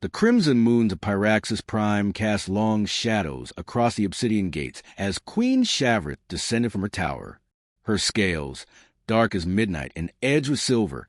The crimson moons of Pyraxis Prime cast long shadows across the obsidian gates as Queen Shavrith descended from her tower. Her scales, dark as midnight and edged with silver,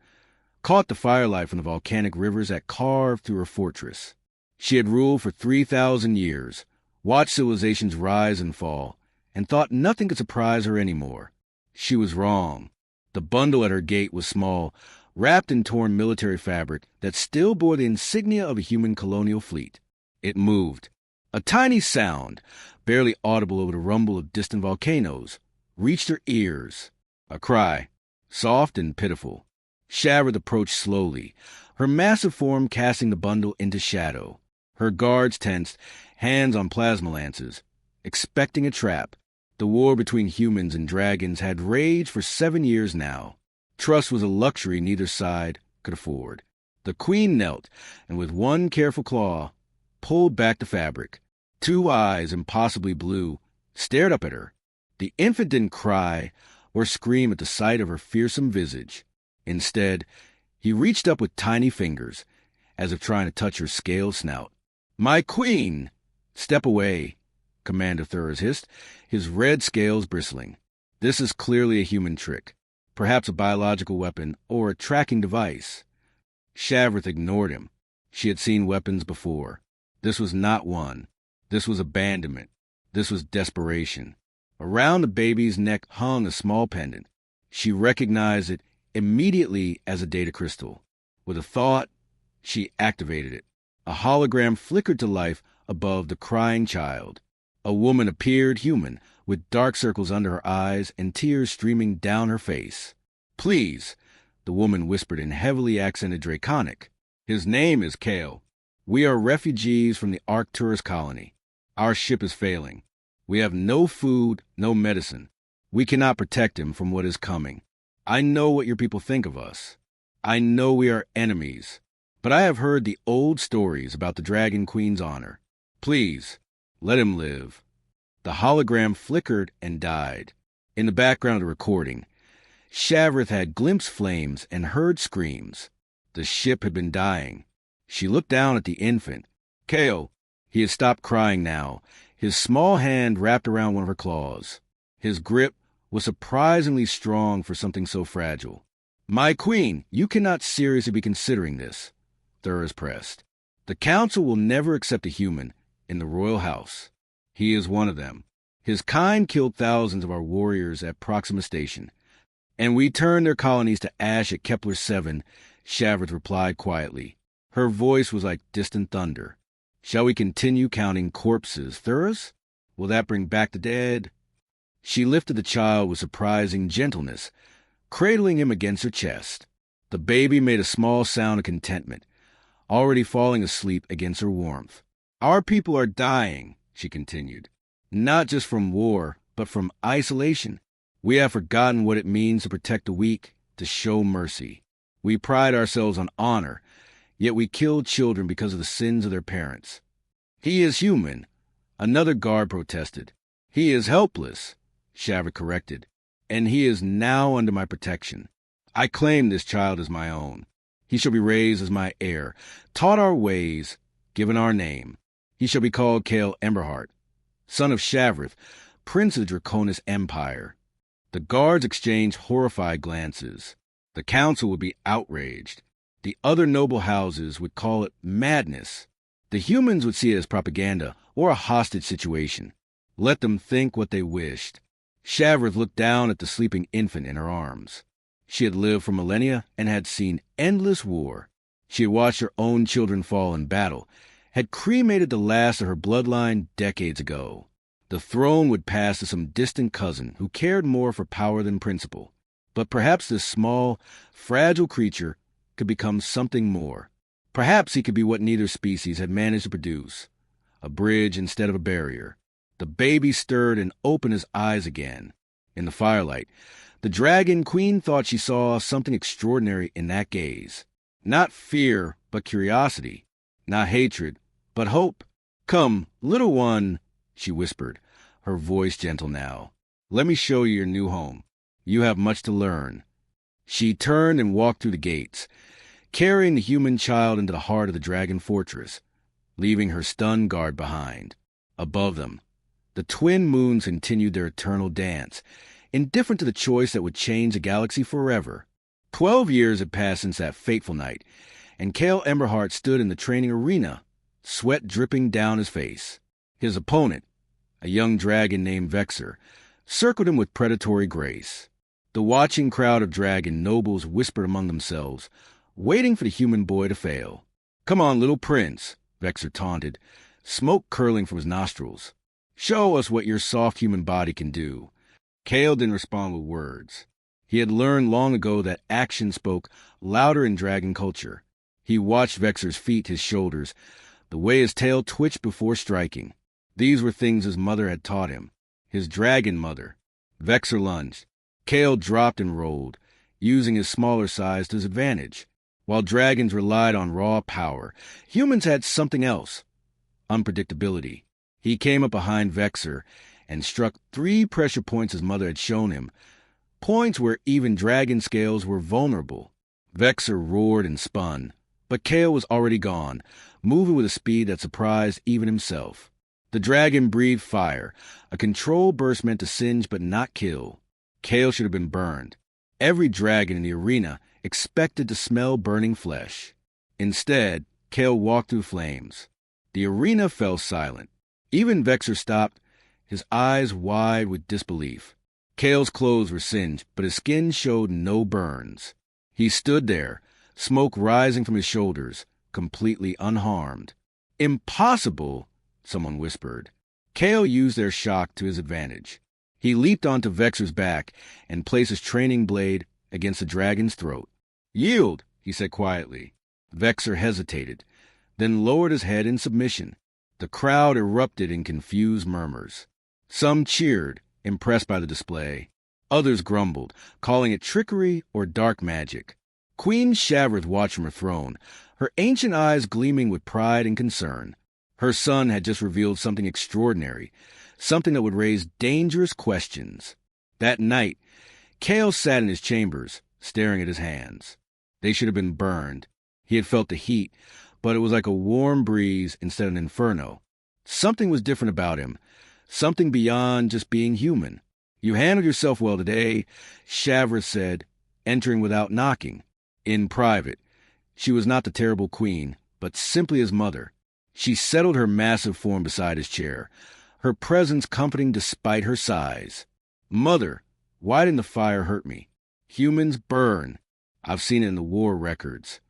caught the firelight from the volcanic rivers that carved through her fortress. She had ruled for 3,000 years, watched civilizations rise and fall, and thought nothing could surprise her anymore. She was wrong. The bundle at her gate was small, wrapped in torn military fabric that still bore the insignia of a human colonial fleet. It moved. A tiny sound, barely audible over the rumble of distant volcanoes, reached her ears. A cry, soft and pitiful. Shavrith approached slowly, her massive form casting the bundle into shadow. Her guards tensed, hands on plasma lances, expecting a trap. The war between humans and dragons had raged for 7 years now. Trust was a luxury neither side could afford. The queen knelt, and with one careful claw, pulled back the fabric. 2 eyes, impossibly blue, stared up at her. The infant didn't cry or scream at the sight of her fearsome visage. Instead, he reached up with tiny fingers, as if trying to touch her scaled snout. "My queen!" "Step away," Commander Thurs hissed, his red scales bristling. "This is clearly a human trick. Perhaps a biological weapon or a tracking device." Shavrith ignored him. She had seen weapons before. This was not one. This was abandonment. This was desperation. Around the baby's neck hung a small pendant. She recognized it immediately as a data crystal. With a thought, she activated it. A hologram flickered to life above the crying child. A woman appeared human, with dark circles under her eyes and tears streaming down her face. "Please," the woman whispered in heavily accented Draconic. "His name is Kale. We are refugees from the Arcturus colony. Our ship is failing. We have no food, no medicine. We cannot protect him from what is coming. I know what your people think of us. I know we are enemies. But I have heard the old stories about the Dragon Queen's honor. Please, let him live." The hologram flickered and died. In the background of the recording, Shavrith had glimpsed flames and heard screams. The ship had been dying. She looked down at the infant. "Kale." He had stopped crying now, his small hand wrapped around one of her claws. His grip was surprisingly strong for something so fragile. "My queen, you cannot seriously be considering this," Thurs pressed. "The council will never accept a human in the royal house. He is one of them. His kind killed thousands of our warriors at Proxima Station, and we turned their colonies to ash at Kepler 7, Shavrith replied quietly. Her voice was like distant thunder. "Shall we continue counting corpses, Thurs? Will that bring back the dead?" She lifted the child with surprising gentleness, cradling him against her chest. The baby made a small sound of contentment, already falling asleep against her warmth. "Our people are dying," she continued, "not just from war, but from isolation. We have forgotten what it means to protect the weak, to show mercy. We pride ourselves on honor, yet we kill children because of the sins of their parents." "He is human," another guard protested. "He is helpless," Shavrith corrected, "and he is now under my protection. I claim this child as my own. He shall be raised as my heir, taught our ways, given our name. He shall be called Kale Emberheart, son of Shavrith, prince of the Draconis Empire." The guards exchanged horrified glances. The council would be outraged. The other noble houses would call it madness. The humans would see it as propaganda or a hostage situation. Let them think what they wished. Shavrith looked down at the sleeping infant in her arms. She had lived for millennia and had seen endless war. She had watched her own children fall in battle, had cremated the last of her bloodline decades ago. The throne would pass to some distant cousin who cared more for power than principle. But perhaps this small, fragile creature could become something more. Perhaps he could be what neither species had managed to produce, a bridge instead of a barrier. The baby stirred and opened his eyes again. In the firelight, the Dragon Queen thought she saw something extraordinary in that gaze. Not fear, but curiosity. Not hatred, but hope. "Come, little one," she whispered, her voice gentle now. "Let me show you your new home. You have much to learn." She turned and walked through the gates, carrying the human child into the heart of the dragon fortress, leaving her stunned guard behind. Above them, the twin moons continued their eternal dance, indifferent to the choice that would change the galaxy forever. 12 years had passed since that fateful night, and Cale Emberheart stood in the training arena, sweat dripping down his face. His opponent, a young dragon named Vexor, circled him with predatory grace. The watching crowd of dragon nobles whispered among themselves, waiting for the human boy to fail. "Come on, little prince," Vexor taunted, smoke curling from his nostrils. "Show us what your soft human body can do." Cale didn't respond with words. He had learned long ago that action spoke louder in dragon culture. He watched Vexor's feet, his shoulders, the way his tail twitched before striking. These were things his mother had taught him, his dragon mother. Vexor lunged. Cale dropped and rolled, using his smaller size to his advantage. While dragons relied on raw power, humans had something else: unpredictability. He came up behind Vexor and struck 3 pressure points his mother had shown him, points where even dragon scales were vulnerable. Vexor roared and spun, but Cale was already gone, moving with a speed that surprised even himself. The dragon breathed fire, a control burst meant to singe but not kill. Cale should have been burned. Every dragon in the arena expected to smell burning flesh. Instead, Cale walked through flames. The arena fell silent. Even Vexor stopped, his eyes wide with disbelief. Cale's clothes were singed, but his skin showed no burns. He stood there, smoke rising from his shoulders, completely unharmed. "Impossible," someone whispered. Cale used their shock to his advantage. He leaped onto Vexor's back and placed his training blade against the dragon's throat. "Yield," he said quietly. Vexor hesitated, then lowered his head in submission. The crowd erupted in confused murmurs. Some cheered, impressed by the display. Others grumbled, calling it trickery or dark magic. Queen Shavroth watched from her throne, her ancient eyes gleaming with pride and concern. Her son had just revealed something extraordinary, something that would raise dangerous questions. That night, Cale sat in his chambers, staring at his hands. They should have been burned. He had felt the heat, but it was like a warm breeze instead of an inferno. Something was different about him, something beyond just being human. "You handled yourself well today," Shavroth said, entering without knocking. In private, she was not the terrible queen, but simply his mother. She settled her massive form beside his chair, her presence comforting despite her size. "Mother, why didn't the fire hurt me? Humans burn. I've seen it in the war records."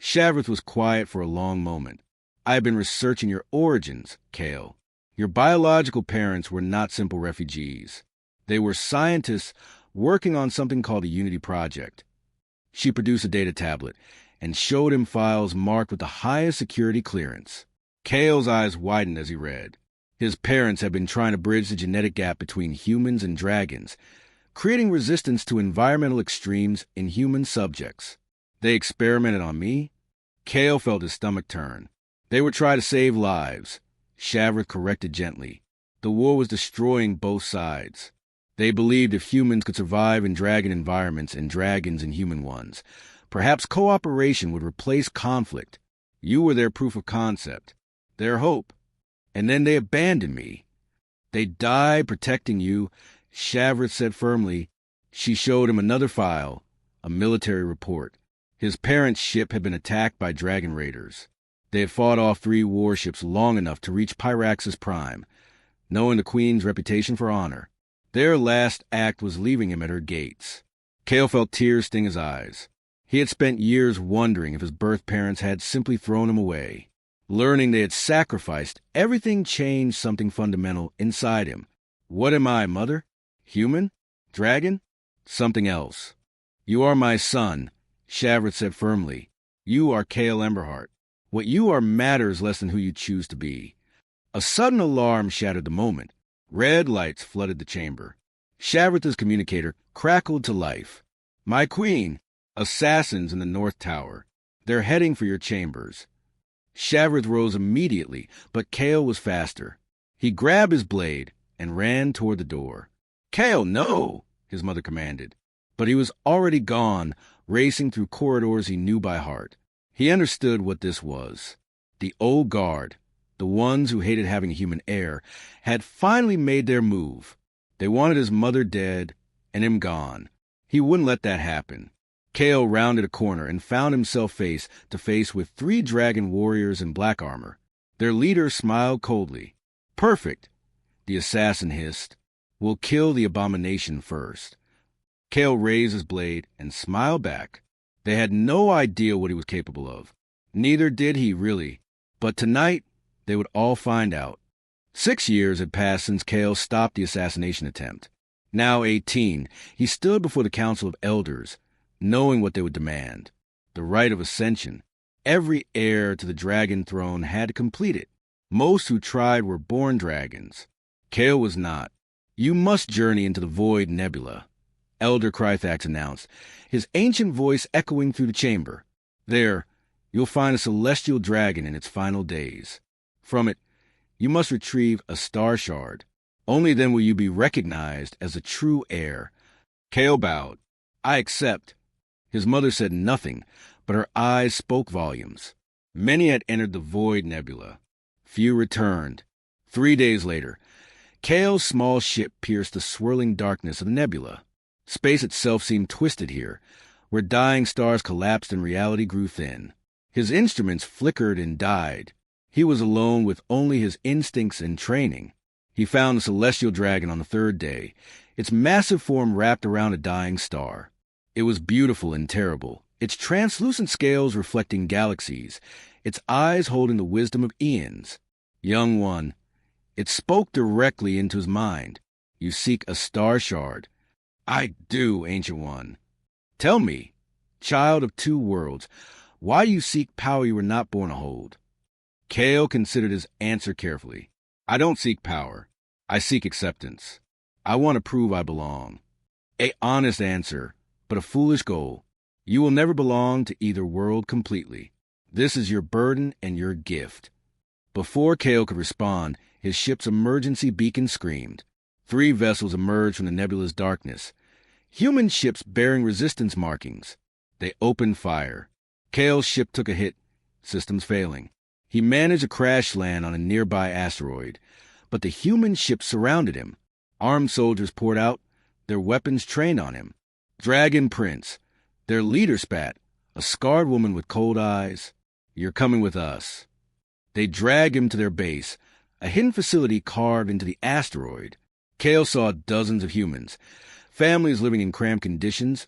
Shavroth was quiet for a long moment. "I have been researching your origins, Cale. Your biological parents were not simple refugees. They were scientists working on something called the Unity Project." She produced a data tablet and showed him files marked with the highest security clearance. Cale's eyes widened as he read. His parents had been trying to bridge the genetic gap between humans and dragons, creating resistance to environmental extremes in human subjects. "They experimented on me?" Cale felt his stomach turn. "They were trying to save lives," Shavroth corrected gently. The war was destroying both sides. They believed if humans could survive in dragon environments and dragons in human ones, perhaps cooperation would replace conflict. You were their proof of concept, their hope. And then they abandoned me. "They died protecting you," Shavroth said firmly. She showed him another file, a military report. His parents' ship had been attacked by dragon raiders. They had fought off 3 warships long enough to reach Pyrax's prime, knowing the Queen's reputation for honor. Their last act was leaving him at her gates. Cale felt tears sting his eyes. He had spent years wondering if his birth parents had simply thrown him away. Learning they had sacrificed, everything changed something fundamental inside him. "What am I, Mother? Human? Dragon? Something else." "You are my son," Shavroth said firmly. "You are Cale Emberheart. What you are matters less than who you choose to be." A sudden alarm shattered the moment. Red lights flooded the chamber. Shavroth's communicator crackled to life. "My queen! Assassins in the North Tower. They're heading for your chambers." Shavroth rose immediately, but Cale was faster. He grabbed his blade and ran toward the door. "Cale, no!" his mother commanded. But he was already gone, racing through corridors he knew by heart. He understood what this was. The old guard, the ones who hated having a human heir, had finally made their move. They wanted his mother dead and him gone. He wouldn't let that happen. Kale rounded a corner and found himself face to face with 3 dragon warriors in black armor. Their leader smiled coldly. "Perfect," the assassin hissed. "We'll kill the abomination first." Kale raised his blade and smiled back. They had no idea what he was capable of. Neither did he, really. But tonight, they would all find out. 6 years had passed since Kale stopped the assassination attempt. Now 18, he stood before the Council of Elders, knowing what they would demand. The rite of ascension. Every heir to the dragon throne had to complete it. Most who tried were born dragons. Kale was not. "You must journey into the Void Nebula," Elder Krythax announced, his ancient voice echoing through the chamber. "There, you'll find a celestial dragon in its final days. From it, you must retrieve a star shard. Only then will you be recognized as a true heir." Kale bowed. "I accept." His mother said nothing, but her eyes spoke volumes. Many had entered the Void Nebula. Few returned. 3 days later, Kale's small ship pierced the swirling darkness of the nebula. Space itself seemed twisted here, where dying stars collapsed and reality grew thin. His instruments flickered and died. He was alone with only his instincts and training. He found the celestial dragon on the 3rd day, its massive form wrapped around a dying star. It was beautiful and terrible, its translucent scales reflecting galaxies, its eyes holding the wisdom of eons. "Young one," it spoke directly into his mind. "You seek a star shard." "I do, Ancient One." "Tell me, child of 2 worlds, why you seek power you were not born to hold?" Kale considered his answer carefully. "I don't seek power. I seek acceptance. I want to prove I belong." "A honest answer, but a foolish goal. You will never belong to either world completely. This is your burden and your gift." Before Kale could respond, his ship's emergency beacon screamed. 3 vessels emerged from the nebula's darkness. Human ships bearing resistance markings. They opened fire. Kale's ship took a hit, systems failing. He managed a crash land on a nearby asteroid, but the human ships surrounded him. Armed soldiers poured out, their weapons trained on him. Dragon Prince. Their leader spat, a scarred woman with cold eyes. "You're coming with us." They dragged him to their base, a hidden facility carved into the asteroid. Kale saw dozens of humans, families living in cramped conditions,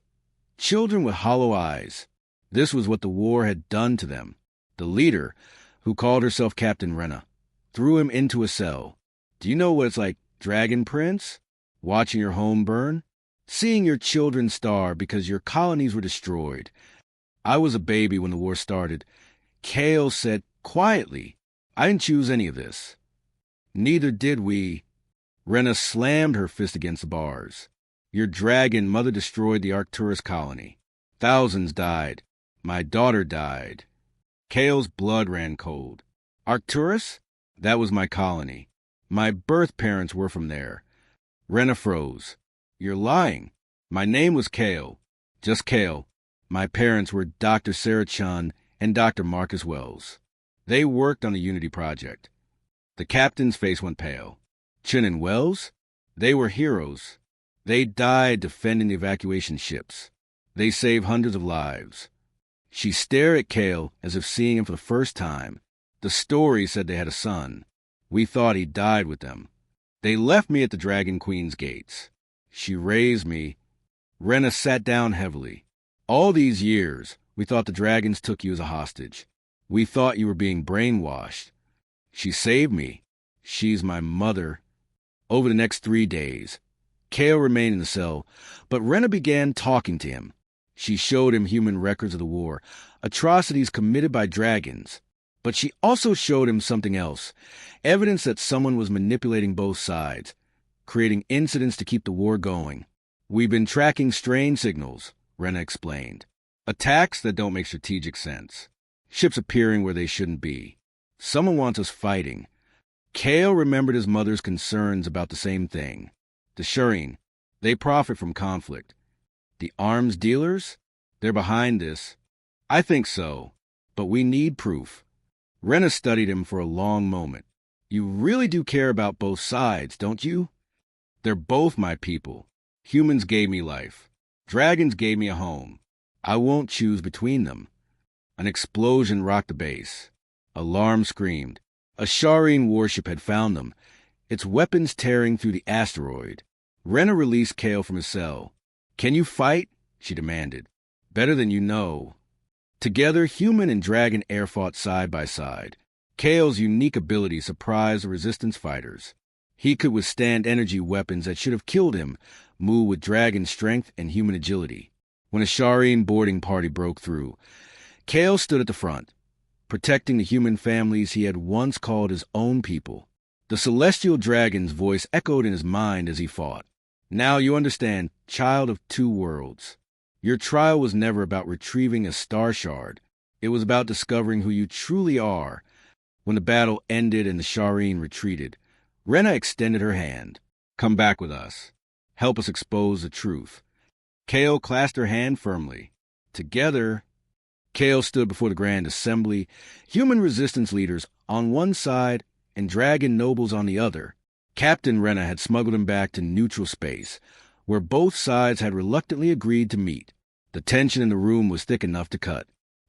children with hollow eyes. This was what the war had done to them. The leader, who called herself Captain Rena, threw him into a cell. "Do you know what it's like, Dragon Prince? Watching your home burn? Seeing your children starve because your colonies were destroyed. I was a baby when the war started." Kale said quietly, "I didn't choose any of this." "Neither did we." Rena slammed her fist against the bars. "Your dragon mother destroyed the Arcturus colony. Thousands died. My daughter died." Kale's blood ran cold. "Arcturus? That was my colony. My birth parents were from there." Rena froze. "You're lying. My name was Kale. Just Kale. My parents were Dr. Sarah Chun and Dr. Marcus Wells. They worked on the Unity Project." The captain's face went pale. "Chun and Wells? They were heroes. They died defending the evacuation ships. They saved hundreds of lives." She stared at Kale as if seeing him for the first time. "The story said they had a son. We thought he died with them. They left me at the Dragon Queen's gates. She raised me." Rena sat down heavily. "All these years, we thought the dragons took you as a hostage. We thought you were being brainwashed. She saved me. She's my mother." Over the next 3 days, Kale remained in the cell, but Rena began talking to him. She showed him human records of the war, atrocities committed by dragons. But she also showed him something else, evidence that someone was manipulating both sides, creating incidents to keep the war going. "We've been tracking strange signals," Rena explained. "Attacks that don't make strategic sense. Ships appearing where they shouldn't be. Someone wants us fighting." Kale remembered his mother's concerns about the same thing. The Shireen, they profit from conflict. The arms dealers? They're behind this. I think so, but we need proof. Rena studied him for a long moment. You really do care about both sides, don't you? They're both my people. Humans gave me life. Dragons gave me a home. I won't choose between them. An explosion rocked the base. Alarm screamed. A Sharian warship had found them, its weapons tearing through the asteroid. Rena released Kale from his cell. Can you fight? She demanded. Better than you know. Together, human and dragon air fought side by side. Kale's unique ability surprised the resistance fighters. He could withstand energy weapons that should have killed him, move with dragon strength and human agility. When a Sharian boarding party broke through, Kale stood at the front, protecting the human families he had once called his own people. The celestial dragon's voice echoed in his mind as he fought. Now you understand, child of two worlds. Your trial was never about retrieving a star shard. It was about discovering who you truly are. When the battle ended and the Sharian retreated, Rena extended her hand. Come back with us. Help us expose the truth. Kale clasped her hand firmly. Together, Kale stood before the Grand Assembly, human resistance leaders on one side and dragon nobles on the other. Captain Rena had smuggled him back to neutral space, where both sides had reluctantly agreed to meet. The tension in the room was thick enough to cut.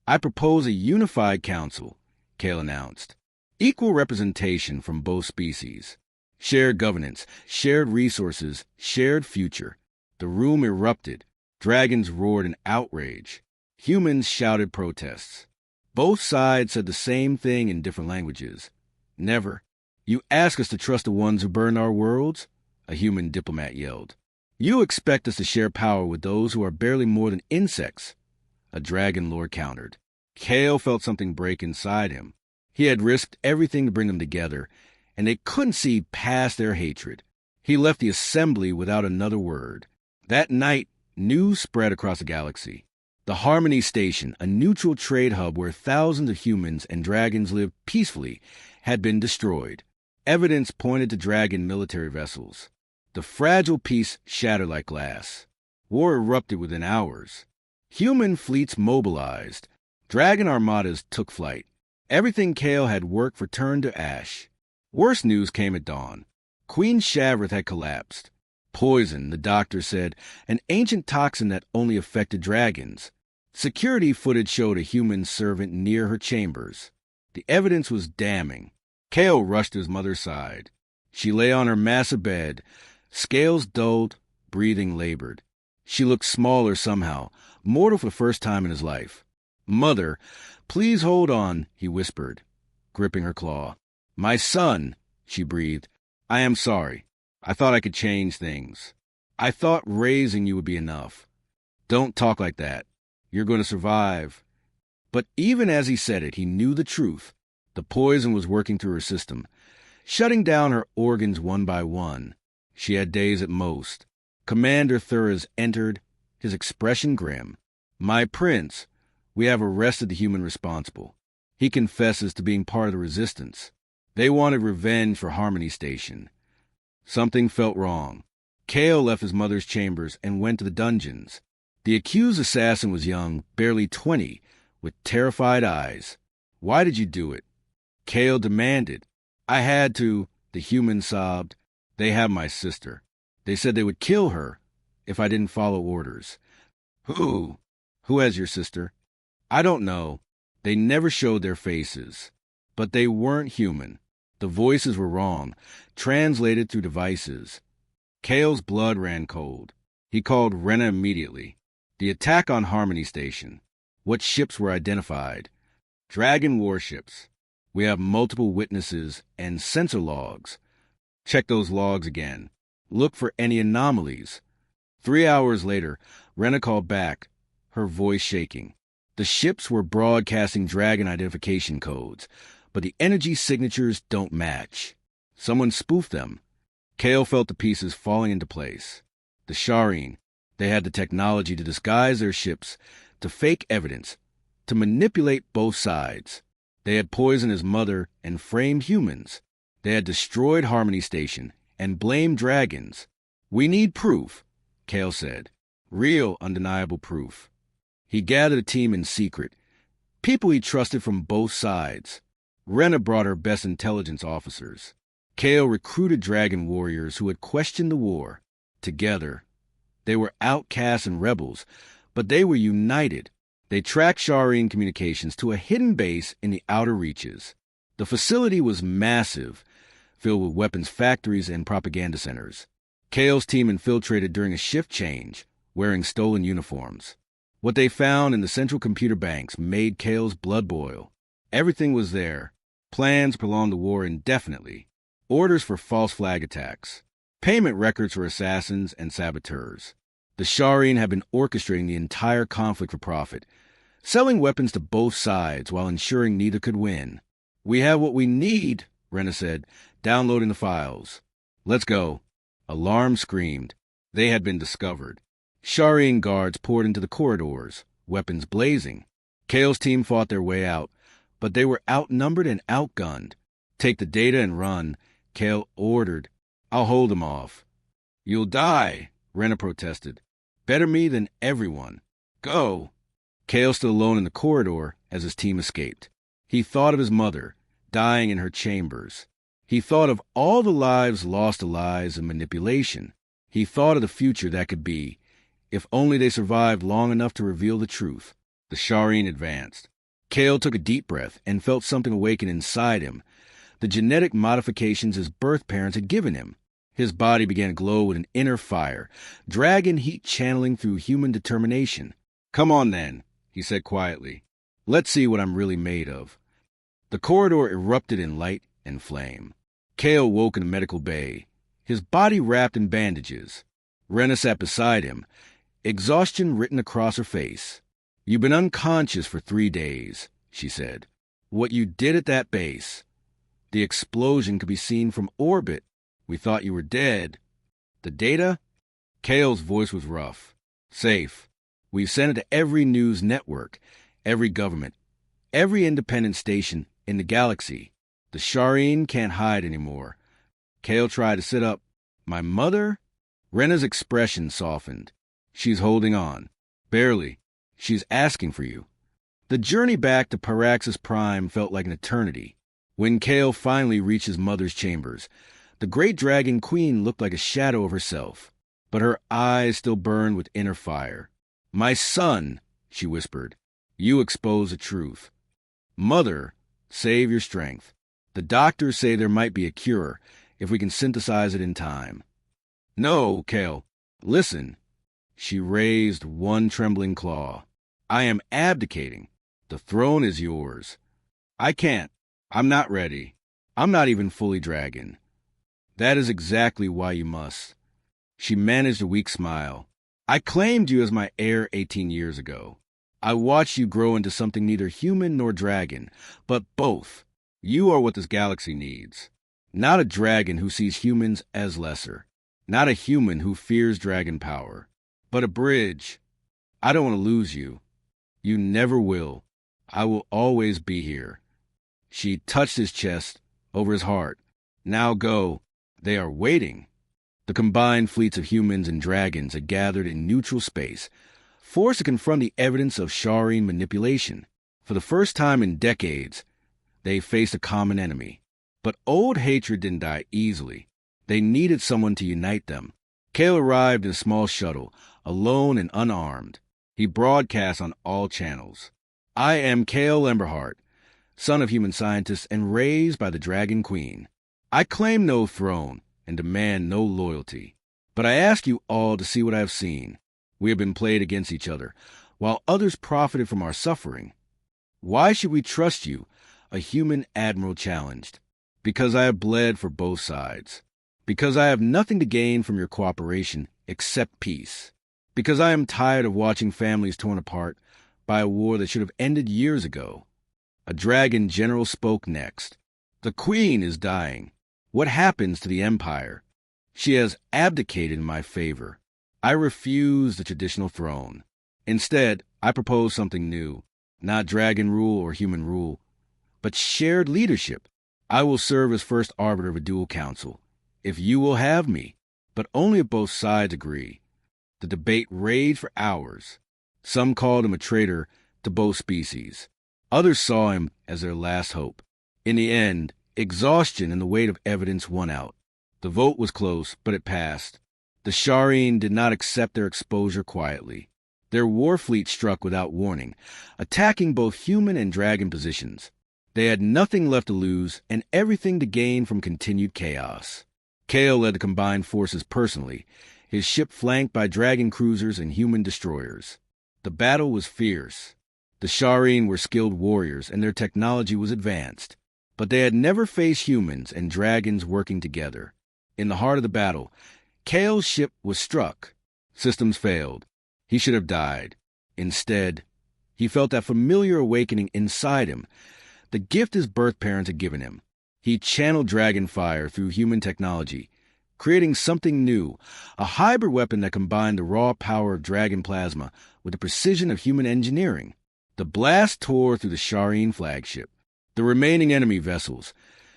I propose a unified council, Kale announced. Equal representation from both species. Shared governance, shared resources, shared future. The room erupted. Dragons roared in outrage. Humans shouted protests. Both sides said the same thing in different languages. Never. You ask us to trust the ones who burned our worlds? A human diplomat yelled. You expect us to share power with those who are barely more than insects? A dragon lord countered. Kale felt something break inside him. He had risked everything to bring them together, and they couldn't see past their hatred. He left the assembly without another word. That night, news spread across the galaxy. The Harmony Station, a neutral trade hub where thousands of humans and dragons lived peacefully, had been destroyed. Evidence pointed to dragon military vessels. The fragile peace shattered like glass. War erupted within hours. Human fleets mobilized. Dragon armadas took flight. Everything Kale had worked for turned to ash. Worse news came at dawn. Queen Shavrath had collapsed. Poison, the doctor said, an ancient toxin that only affected dragons. Security footage showed a human servant near her chambers. The evidence was damning. Kale rushed to his mother's side. She lay on her massive bed, scales dulled, breathing labored. She looked smaller somehow, mortal for the first time in his life. Mother, please hold on, he whispered, gripping her claw. My son, she breathed. I am sorry. I thought I could change things. I thought raising you would be enough. Don't talk like that. You're going to survive. But even as he said it, he knew the truth. The poison was working through her system, shutting down her organs one by one. She had days at most. Commander Thuras entered, his expression grim. My prince, we have arrested the human responsible. He confesses to being part of the resistance. They wanted revenge for Harmony Station. Something felt wrong. Kale left his mother's chambers and went to the dungeons. The accused assassin was young, barely 20, with terrified eyes. Why did you do it? Kale demanded. I had to, the human sobbed. They have my sister. They said they would kill her if I didn't follow orders. Who? Who has your sister? I don't know. They never showed their faces. But they weren't human. The voices were wrong, translated through devices. Kale's blood ran cold. He called Rena immediately. The attack on Harmony Station. What ships were identified? Dragon warships. We have multiple witnesses and sensor logs. Check those logs again. Look for any anomalies. 3 hours later, Rena called back, her voice shaking. The ships were broadcasting dragon identification codes, but the energy signatures don't match. Someone spoofed them. Kale felt the pieces falling into place. The Sharian, they had the technology to disguise their ships, to fake evidence, to manipulate both sides. They had poisoned his mother and framed humans. They had destroyed Harmony Station and blamed dragons. We need proof, Kale said. Real, undeniable proof. He gathered a team in secret, people he trusted from both sides. Rena brought her best intelligence officers. Kale recruited dragon warriors who had questioned the war. Together, they were outcasts and rebels, but they were united. They tracked Sharian communications to a hidden base in the outer reaches. The facility was massive, filled with weapons factories and propaganda centers. Kale's team infiltrated during a shift change, wearing stolen uniforms. What they found in the central computer banks made Kale's blood boil. Everything was there. Plans to prolong the war indefinitely. Orders for false flag attacks. Payment records for assassins and saboteurs. The Sharian had been orchestrating the entire conflict for profit, selling weapons to both sides while ensuring neither could win. "We have what we need," Rena said, downloading the files. "Let's go." Alarm screamed. They had been discovered. Sharian guards poured into the corridors, weapons blazing. Kale's team fought their way out, but they were outnumbered and outgunned. "Take the data and run," Kale ordered. "I'll hold them off." "You'll die," Rena protested. "Better me than everyone. Go." Kale stood alone in the corridor as his team escaped. He thought of his mother, dying in her chambers. He thought of all the lives lost to lies and manipulation. He thought of the future that could be, if only they survived long enough to reveal the truth. The Sharian advanced. Kale took a deep breath and felt something awaken inside him, the genetic modifications his birth parents had given him. His body began to glow with an inner fire, dragon heat channeling through human determination. "Come on, then," he said quietly. "Let's see what I'm really made of." The corridor erupted in light and flame. Kale woke in a medical bay, his body wrapped in bandages. Rena sat beside him, exhaustion written across her face. "You've been unconscious for 3 days," she said. "What you did at that base. The explosion could be seen from orbit. We thought you were dead. The data?" Kale's voice was rough. "Safe. We've sent it to every news network, every government, every independent station in the galaxy. The Sharian can't hide anymore." Kale tried to sit up. "My mother?" Rena's expression softened. "She's holding on. Barely. She's asking for you." The journey back to Pyraxis Prime felt like an eternity. When Kale finally reached his mother's chambers, the great dragon queen looked like a shadow of herself, but her eyes still burned with inner fire. "My son," she whispered, "you expose the truth. Mother, save your strength. The doctors say there might be a cure if we can synthesize it in time." "No, Kale, listen." She raised one trembling claw. "I am abdicating. The throne is yours." "I can't. I'm not ready. I'm not even fully dragon." "That is exactly why you must." She managed a weak smile. "I claimed you as my heir 18 years ago. I watched you grow into something neither human nor dragon, but both. You are what this galaxy needs. Not a dragon who sees humans as lesser. Not a human who fears dragon power. But a bridge. I don't want to lose you. You never will. I will always be here." She touched his chest, over his heart. "Now go. They are waiting." The combined fleets of humans and dragons had gathered in neutral space, forced to confront the evidence of Sharian manipulation. For the first time in decades, they faced a common enemy. But old hatred didn't die easily. They needed someone to unite them. Kale arrived in a small shuttle, alone and unarmed. He broadcast on all channels. "I am Kale Lemberhart, son of human scientists and raised by the Dragon Queen. I claim no throne and demand no loyalty. But I ask you all to see what I have seen. We have been played against each other, while others profited from our suffering. Why should we trust you?" A human admiral challenged. "Because I have bled for both sides. Because I have nothing to gain from your cooperation except peace. Because I am tired of watching families torn apart by a war that should have ended years ago." A dragon general spoke next. "The queen is dying. What happens to the empire? She has abdicated in my favor. I refuse the traditional throne. Instead, I propose something new. Not dragon rule or human rule, but shared leadership. I will serve as first arbiter of a dual council, if you will have me, but only if both sides agree. The debate raged for hours. Some called him a traitor to both species. Others saw him as their last hope. In the end, exhaustion and the weight of evidence won out. The vote was close, but it passed. The Shari'in did not accept their exposure quietly. Their war fleet struck without warning, attacking both human and dragon positions. They had nothing left to lose and everything to gain from continued chaos. Kale led the combined forces personally, his ship flanked by dragon cruisers and human destroyers. The battle was fierce. The Shari'in were skilled warriors and their technology was advanced, but they had never faced humans and dragons working together. In the heart of the battle, Kale's ship was struck. Systems failed. He should have died. Instead, he felt that familiar awakening inside him, the gift his birth parents had given him. He channeled dragon fire through human technology, creating something new, a hybrid weapon that combined the raw power of dragon plasma with the precision of human engineering. The blast tore through the Shari'in flagship. The remaining enemy vessels,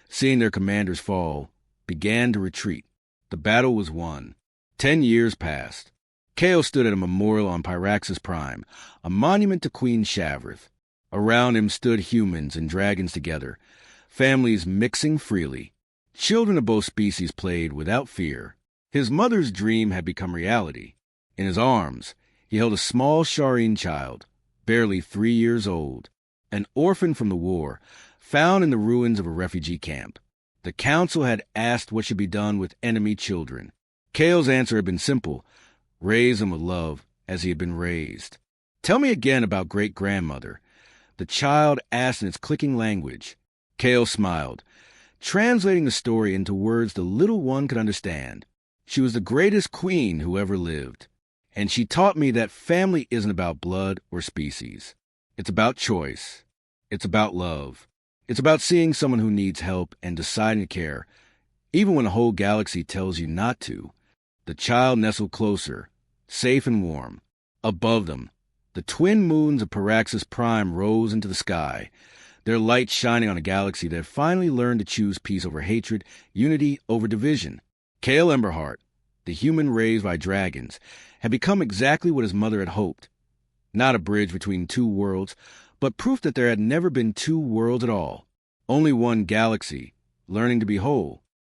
seeing their commanders fall, began to retreat. The battle was won. 10 years passed. Kale stood at a memorial on Pyraxis Prime, a monument to Queen Shavrath. Around him stood humans and dragons together, families mixing freely. Children of both species played without fear. His mother's dream had become reality. In his arms, he held a small Shari'in child, barely 3 years old, an orphan from the war, found in the ruins of a refugee camp. The council had asked what should be done with enemy children. Kale's answer had been simple: raise them with love as he had been raised. Tell me again about great-grandmother. The child asked in its clicking language. Kale smiled, translating the story into words the little one could understand. She was the greatest queen who ever lived, and she taught me that family isn't about blood or species. It's about choice. It's about love. It's about seeing someone who needs help and deciding to care, even when the whole galaxy tells you not to. The child nestled closer, safe and warm. Above them, the twin moons of Pyraxis Prime rose into the sky, their light shining on a galaxy that had finally learned to choose peace over hatred, unity over division. Kale Emberheart, the human raised by dragons, had become exactly what his mother had hoped. Not a bridge between two worlds, but proof that there had never been two worlds at all. Only one galaxy, learning to be whole.